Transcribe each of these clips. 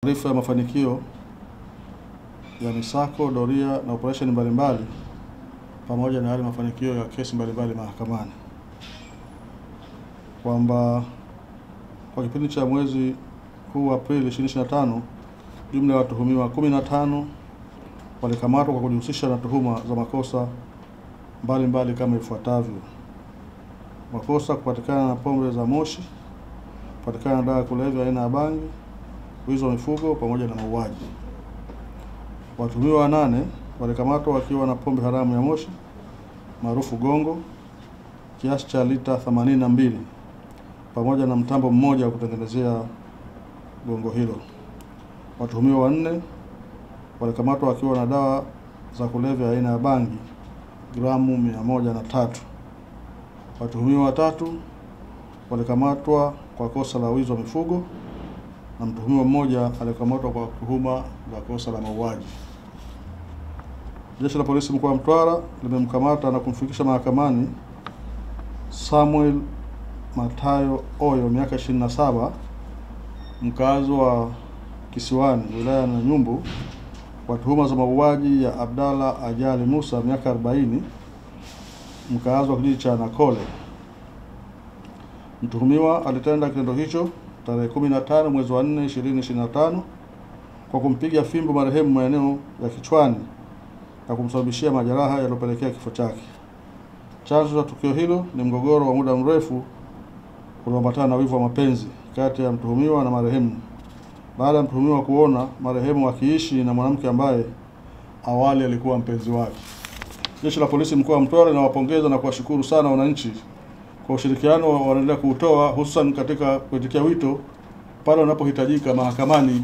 Taarifa ya mafanikio ya misako, doria na operesheni mbalimbali pamoja na yale mafanikio ya kesi mbalimbali mahakamani, kwamba kwa kipindi cha mwezi huu Aprili 2025 jumla ya watuhumiwa 15 walikamatwa kwa kujihusisha na tuhuma za makosa mbalimbali kama ifuatavyo: makosa kupatikana na pombe za moshi, kupatikana na dawa ya kulevya aina ya bangi, wizi wa mifugo pamoja na mauaji. Watuhumiwa 8 walikamatwa wakiwa na pombe haramu ya moshi maarufu gongo kiasi cha lita 82 pamoja na mtambo mmoja wa kutengenezea gongo hilo. Watuhumiwa 4 walikamatwa wakiwa na dawa za kulevya aina ya bangi gramu 103. Watuhumiwa 3 walikamatwa kwa kosa la wizi wa mifugo na mtuhumiwa mmoja alikamatwa kwa tuhuma la kosa la mauaji. Jeshi la Polisi mkoa wa Mtwara limemkamata na kumfikisha mahakamani Samuel Matayo Oyo, miaka 27, mkazi wa Kisiwani, wilaya ya Nanyumbu, kwa tuhuma za mauaji ya Abdalla Ajali Musa, miaka 40, mkazi wa kijiji cha Nakole. Mtuhumiwa alitenda kitendo hicho tarehe 15 mwezi wa 4 2025 kwa kumpiga fimbo marehemu maeneo ya kichwani na kumsababishia majeraha yaliyopelekea kifo chake. Chanzo cha tukio hilo ni mgogoro wa muda mrefu ulioambatana na wivu wa mapenzi kati ya mtuhumiwa na marehemu, baada ya mtuhumiwa kuona marehemu akiishi na mwanamke ambaye awali alikuwa mpenzi wake. Jeshi la Polisi mkoa wa Mtwara linawapongeza na kuwashukuru sana wananchi kwa ushirikiano wanaendelea kuutoa, hususan katika kuitikia wito pale wanapohitajika mahakamani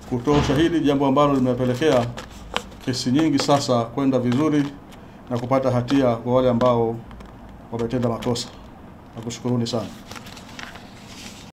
kutoa ushahidi, jambo ambalo limepelekea kesi nyingi sasa kwenda vizuri na kupata hatia kwa wale ambao wametenda makosa. Nakushukuruni sana.